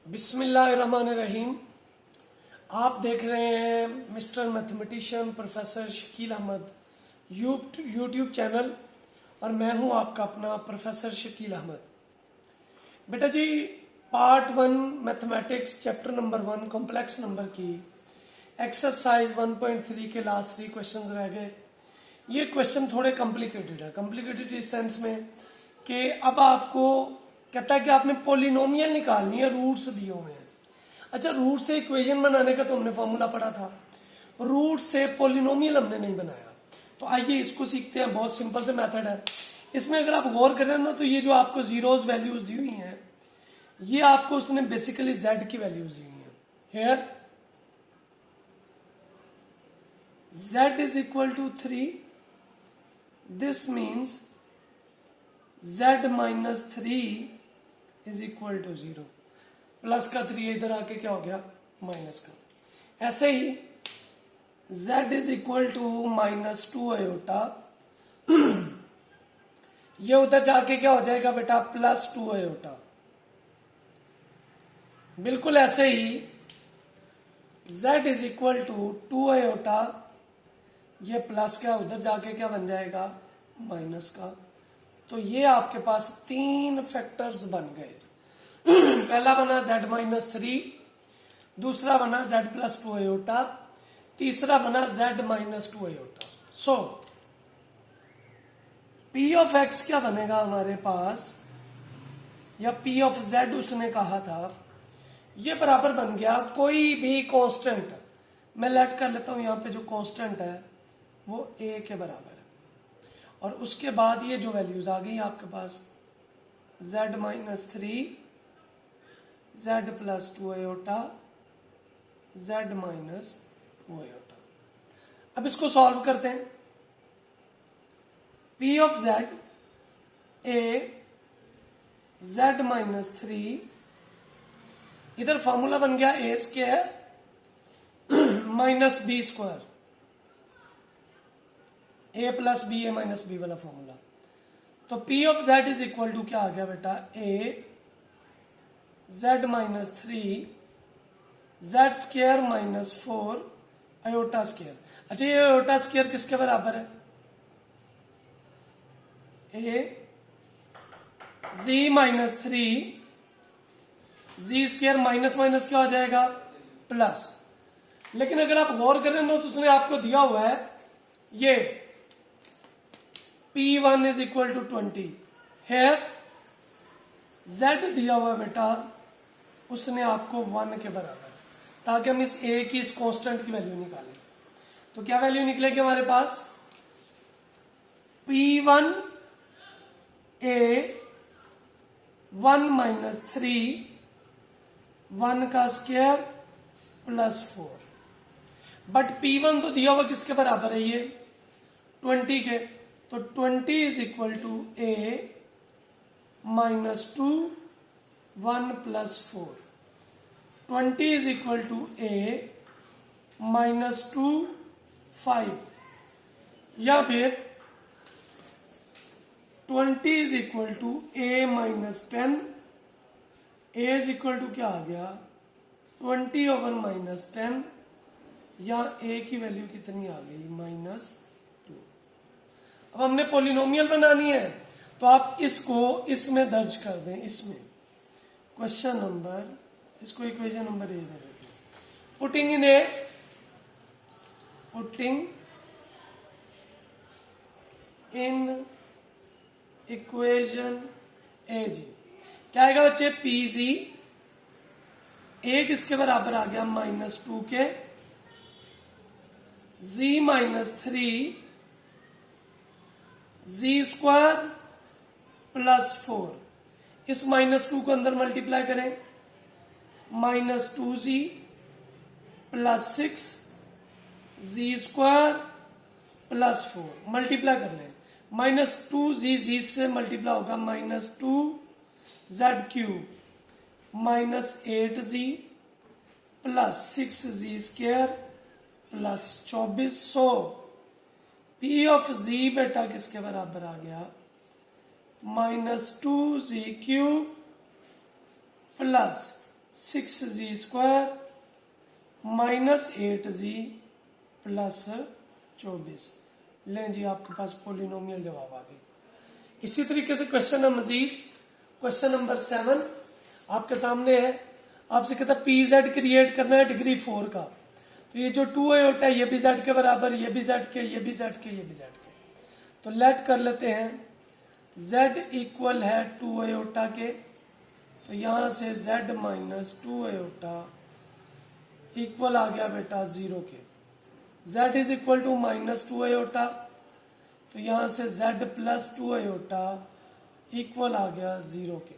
बिस्मिल्लाहिर्रहमानिर्रहीम। आप देख रहे हैं mister mathematician professor Shakeel Ahmed YouTube channel और मैं हूं आपका अपना प्रोफेसर शकील अहमद। बेटा जी, part 1 mathematics chapter number 1 complex number की एक्सरसाइज 1.3 के लास्ट 3 क्वेश्चंस रह गए। ये क्वेश्चन थोड़े कॉम्प्लिकेटेड है। कॉम्प्लिकेटेड इस सेंस में कि अब आपको कहता है कि आपने पोलिनोमियल निकालनी है, रूट्स दिए हुए हैं। अच्छा, रूट से इक्वेशन बनाने का तो हमने फॉर्मूला पढ़ा था, रूट से पोलिनोमियल हमने नहीं बनाया। तो आइए इसको सीखते हैं। बहुत सिंपल से मेथड है। इसमें अगर आप गौर करें ना, तो ये जो आपको जीरोज वैल्यूज दी हुई हैं, ये आपको उसने बेसिकली जेड की वैल्यूज दी हुई हैं। Here z is equal to 3, this means z minus 3 is equal to 0। Plus का 3 इधर आके क्या हो गया, माइनस का। ऐसे ही z is equal to minus 2 iota, ये उधर जाके क्या हो जाएगा बेटा, प्लस 2 आयोटा। बिल्कुल ऐसे ही z is equal to 2 iota, ये प्लस का उधर जाके क्या बन जाएगा, माइनस का। तो ये आपके पास 3 फैक्टर्स बन गए। पहला बना z माइनस 3, दूसरा बना z प्लस 2 आयोटा, तीसरा बना z minus 2 iota. So p of x क्या बनेगा हमारे पास, या p ऑफ z उसने कहा था, ये बराबर बन गया कोई भी कांस्टेंट। मैं लेट कर लेता हूं यहां पे, जो कांस्टेंट है वो a के बराबर है। और उसके बाद ये जो वैल्यूज आ गई आपके पास, z minus 3, z plus 2 iota, z minus 2 iota. अब इसको सॉल्व करते हैं। p of z a z minus 3, इधर फॉर्मूला बन गया a square minus B square, a plus B, A minus B वाला फॉर्मूला। तो p of z is equal to क्या आ गया बेटा, a z minus 3 z square minus 4 iota square. अच्छा, ये आयोटा स्क्वायर किसके बराबर है, a z minus 3 z square minus minus क्या हो जाएगा, प्लस। लेकिन अगर आप गौर करें ना, तो उसने आपको दिया हुआ है ये P1 इज इक्वल टू 20 है, Z दिया हुआ बेटा उसने आपको 1 के बराबर, ताकि हम इस A की, इस कांस्टेंट की वैल्यू निकालें। तो क्या वैल्यू निकलेगी हमारे पास, P1 A 1 माइनस 3 1 का स्क्वायर प्लस 4। बट P1 तो दिया हुआ किसके बराबर है, ये 20 के। तो 20 is equal to a minus 2 1 plus 4। 20 is equal to a minus 2 5, या फिर 20 is equal to a minus 10। a is equal to क्या आ गया, 20 ओवर माइनस 10, या a की वैल्यू कितनी आ गई, माइनस 2। अब हमने पोलिनोमियल बनानी है, तो आप इसको इसमें दर्ज कर दें। इसमें क्वेश्चन नंबर, इसको इक्वेशन नंबर ए दे देते हैं। पुटिंग इन इक्वेशन ए जी, क्या आएगा बच्चे, पी जी ए किसके बराबर आ गया, माइनस 2 के, z minus 3 z square plus 4। इस माइनस 2 को अंदर मल्टीप्लाई करें, minus 2z plus 6 z square plus 4। Multiply कर लें, माइनस 2z से मल्टीप्लाई होगा, minus 2z cube minus 8z plus 6z square plus 24। So P of z बेटा किसके बराबर आ गया, minus 2z cube plus 6z² -8z plus 24। लें जी, आपके पास पोलिनोमियल जवाब आ गई। इसी तरीके से क्वेश्चन मजीद, क्वेश्चन नंबर 7 आपके सामने है। आपसे कहता है पी जेड क्रिएट करना है डिग्री 4 का। तो ये जो 2 होता है ये भी जेड के बराबर, ये भी जेड के, ये भी जेड के, ये भी जेड के। तो लेट कर लेते हैं z इक्वल है 2 आयोटा के। तो यहां से z माइनस 2 आयोटा इक्वल आ गया बेटा 0 के। z is equal to minus 2 iota, तो यहां से z प्लस 2 आयोटा इक्वल आ गया 0 के।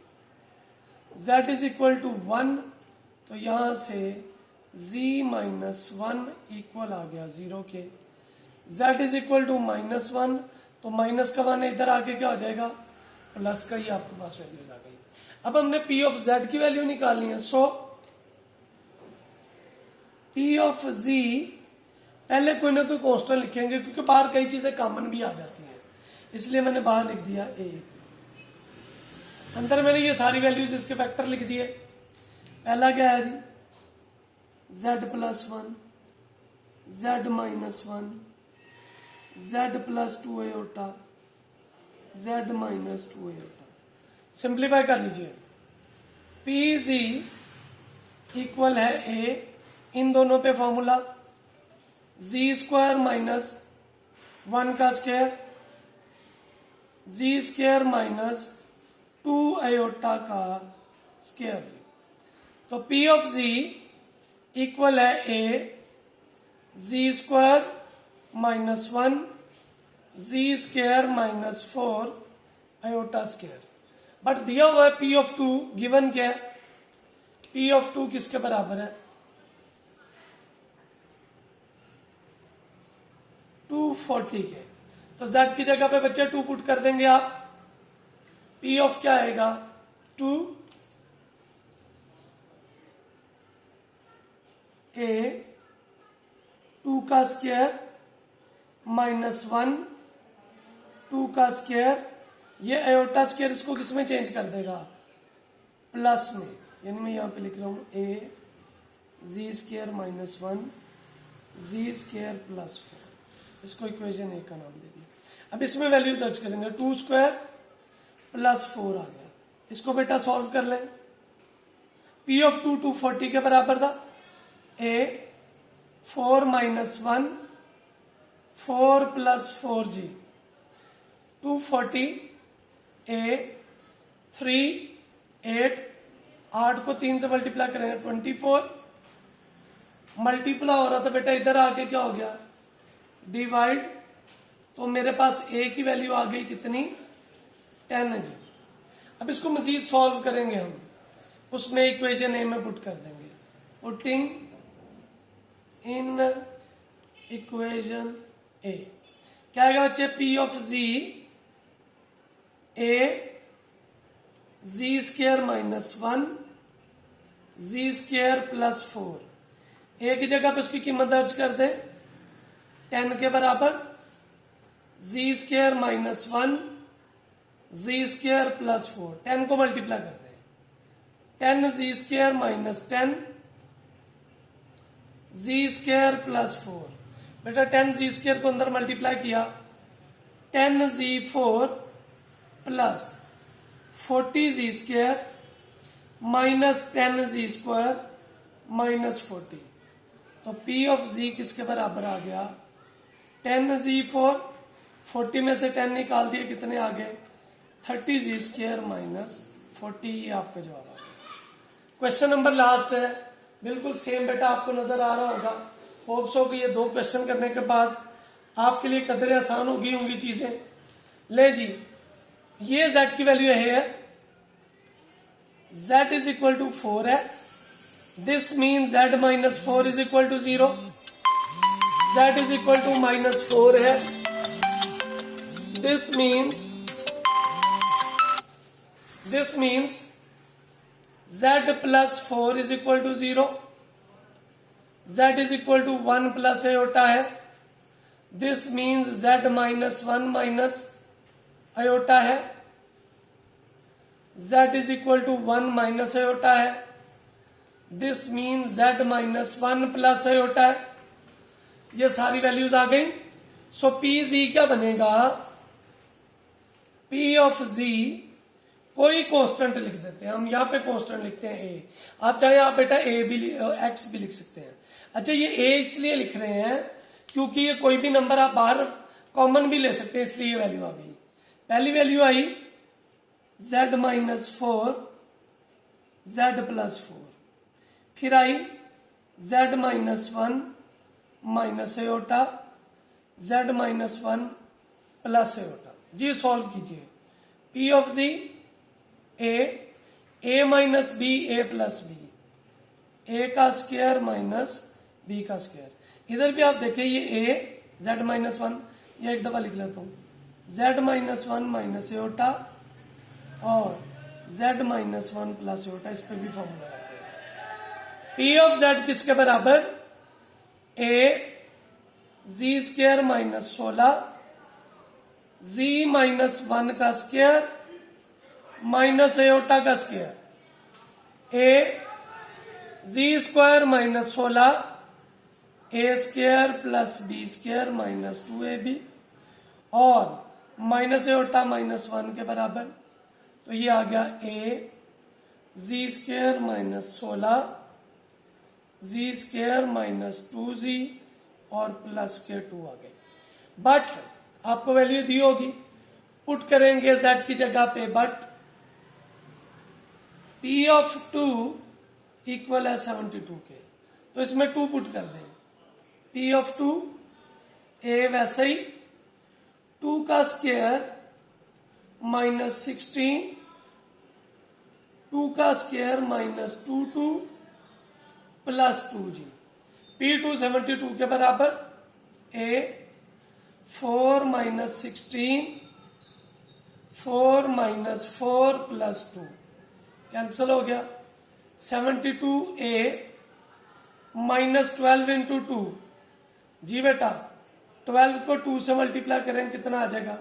z इज इक्वल टू 1, तो यहां से z माइनस 1 इक्वल आ गया 0 के। z is equal to minus 1, तो माइनस का मान इधर आके क्या हो जाएगा, प्लस का ही आपके पास वैल्यूज आ गई। अब हमने p ऑफ z की वैल्यू निकालनी है। सो p ऑफ z पहले कोई ना कोई कांस्टेंट लिखेंगे, क्योंकि बाहर कई चीजें कॉमन भी आ जाती हैं, इसलिए मैंने बाहर लिख दिया a। अंदर मैंने ये सारी वैल्यूज इसके फैक्टर लिख दिए। पहला क्या है जी, z plus 1, z minus 1, z plus 2 iota, z minus 2 iota. Simplify कर लीजिए। पी जी इक्वल है a, इन दोनों पे फॉर्मूला z² माइनस 1 का स्क्वायर, z² माइनस 2 आयोटा का स्क्वायर। तो p ऑफ z इक्वल है a z² minus 1 z² minus 4 iota square. But दिया हुआ है p ऑफ 2, गिवन क्या है, p ऑफ 2 किसके बराबर है, 240 के। तो z की जगह पे बच्चे 2 पुट कर देंगे आप। p ऑफ क्या आएगा, 2 a 2 का स्क्वायर माइनस 1 2 का स्क्वायर। ये आयोटा स्क्वायर इसको किस में चेंज कर देगा, प्लस में, यानी मैं यहां पे लिख रहा हूं a z² minus 1 z² plus 4। इसको इक्वेशन 1 का नाम दे दिया। अब इसमें वैल्यू दर्ज करेंगे, 2² प्लस 4 आ गया। इसको बेटा सॉल्व कर लें। p ऑफ 2 240 के बराबर था। a 4 minus 1 4 plus 4g 240 a 3 8 8 को 3 से मल्टीप्लाई करेंगे 24। मल्टीप्लाई हो रहा था बेटा, इधर आके क्या हो गया, डिवाइड। तो मेरे पास a की वैल्यू आ गई कितनी, 10 जी। अब इसको मजीद सॉल्व करेंगे हम, उसमें इक्वेशन a में पुट कर देंगे। पुटिंग इन इक्वेशन a क्या आएगा बच्चे, p of z a z² minus 1 z² plus 4। a की जगह पे उसकी कीमत दर्ज कर दें, 10 के बराबर z² माइनस 1 z² प्लस 4। 10 को मल्टीप्लाई कर दें, 10 z² माइनस 10 z² प्लस 4। बेटा 10 z² को अंदर मल्टीप्लाई किया, 10 z4 plus 40 z² minus 10 z² minus 40। तो p ऑफ z किसके बराबर आ गया, 10 z4, 40 में से 10 निकाल दिए, कितने आ गए, 30 z² माइनस 40। ये आपका जवाब आ गया। क्वेश्चन नंबर लास्ट है, बिल्कुल सेम बेटा आपको नजर आ रहा होगा। होप सो कि ये 2 क्वेश्चन करने के बाद आपके लिए कदरे आसान होगी होंगी चीजें। ले जी, ये z की वैल्यू है, z इज इक्वल टू 4 है। This mean z minus 4 is equal to 0। z is equal to minus 4 है। This means z plus 4 is equal to 0। z is equal to 1 plus iota है। This means z minus 1 minus iota है। z is equal to 1 minus iota है। This mean z minus 1 plus iota है। ये सारी values आ गई। सो P G क्या बनेगा, पी ऑफ जी कोई कांस्टेंट लिख देते हैं हम, यहां पे कांस्टेंट लिखते हैं ए। आप चाहे आप बेटा ए भी एक्स भी लिख सकते हैं। अच्छा ये ए इसलिए लिख रहे हैं क्योंकि ये कोई भी नंबर आप बाहर कॉमन भी ले सकते हैं, इसलिए ये वैल्यू आ गई। पहली वैल्यू आई z माइनस 4 z प्लस 4, फिर आई z minus 1 minus iota z minus 1 plus iota. Z solve कीजिए। P of Z A minus B A plus B, A का स्क्वायर माइनस बी का स्क्वायर। इधर भी आप देखें ये ए z माइनस 1, ये एक दफा लिख लेता हूं, z माइनस 1 माइनस एयोटा और z माइनस 1 प्लस एयोटा, इस पर भी फॉर्मूला लगाते हैं। P ऑफ z किसके बराबर, A Z square minus 16 Z minus 1 का स्क्वायर माइनस एयोटा का square, A Z square minus 16 A square plus B square minus 2ab और माइनस एयोटा माइनस 1 के बराबर। तो ये आ गया ए जी स्क्वायर माइनस 16 जी स्क्वायर माइनस 2g और प्लस के 2 आ गए। बट आपको वैल्यू दी होगी, पुट करेंगे z की जगह पे, बट P ऑफ 2 इक्वल है 72 के, तो इसमें 2 पुट कर दें। P ऑफ 2 ए वैसे ही 2 का स्क्वायर माइनस 16, 2 का square minus 22 plus 2g। P2 72 के बराबर, ए 4 माइनस 16 4 माइनस 4 प्लस 2 कैंसिल हो गया। 72a माइनस 12 इंटू 2, जी बेटा 12 को 2 से मल्टीप्लाई करें कितना आ जाएगा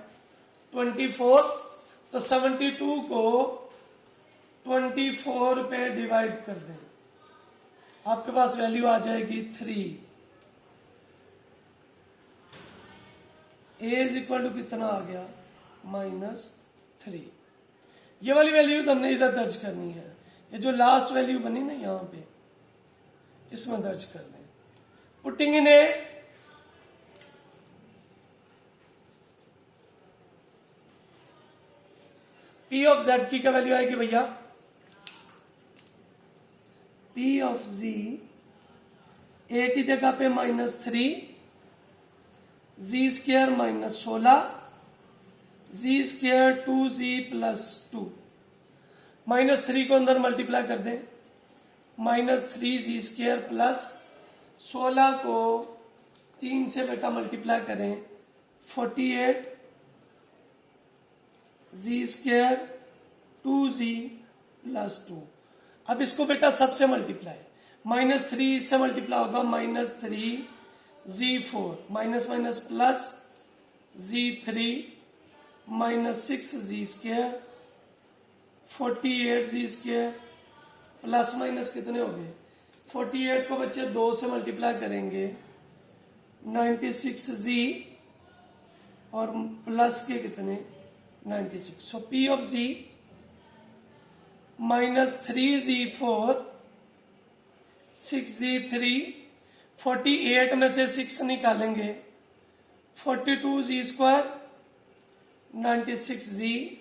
24। तो 72 को 24 पे डिवाइड कर दें, आपके पास वैल्यू आ जाएगी 3। ए इज इक्वल टू कितना आ गया -3। ये वाली वैल्यूज हमने इधर दर्ज करनी है। ये जो लास्ट वैल्यू बनी ना यहां पे, इसमें दर्ज कर दें। Putting in A, P of Z की क्या वैल्यू आएगी भैया, P ऑफ Z ए की जगह पे -3 जी स्क्वायर माइनस 16 जी स्क्वायर 2g प्लस 2, -3 को अंदर मल्टीप्लाई कर दें, -3g स्क्वायर प्लस 16 को 3 से बेटा मल्टीप्लाई करें 48 जी स्क्वायर 2g प्लस 2। अब इसको बेटा सबसे मल्टीप्लाई, -3 इससे मल्टीप्लाई होगा -3g4 minus minus plus g3 -6g square 48g square plus minus कितने हो गए 48 को बच्चे 2 से मल्टीप्लाई करेंगे 96g और प्लस के कितने 96। सो P of Z -3g4 6g3 48 में से 6 निकालेंगे 42g स्क्वायर 96g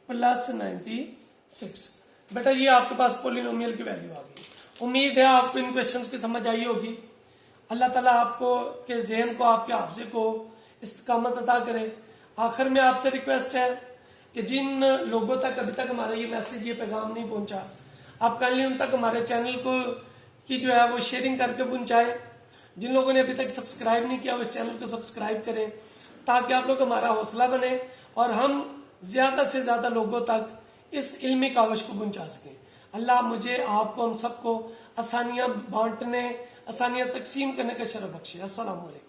प्लस 96। बेटा ये आपके पास पोलिनोमियल की वैल्यू आ गई। उम्मीद है आपको इन क्वेश्चंस की समझ आई होगी। अल्लाह ताला आपको के ज़हन को, आपके हाफजे को इस्तिकामत अता करे। आखिर में आपसे रिक्वेस्ट है कि जिन लोगों तक अभी तक हमारा ये मैसेज, ये पैगाम नहीं पहुंचा, आप काइंडली उन तक हमारे चैनल को की जो है वो शेयरिंग करके पहुंचाएं। जिन लोगों ने अभी तक सब्सक्राइब नहीं किया वो इस चैनल को सब्सक्राइब करें, ताकि आप लोग हमारा हौसला बने और हम ज्यादा से ज्यादा लोगों तक इस इल्मी कावश को पहुंचा सकें। अल्लाह मुझे, आपको, हम सबको आसानियां बांटने, आसानियां तकसीम करने का शरफ बख्शे। अस्सलाम वालेकुम।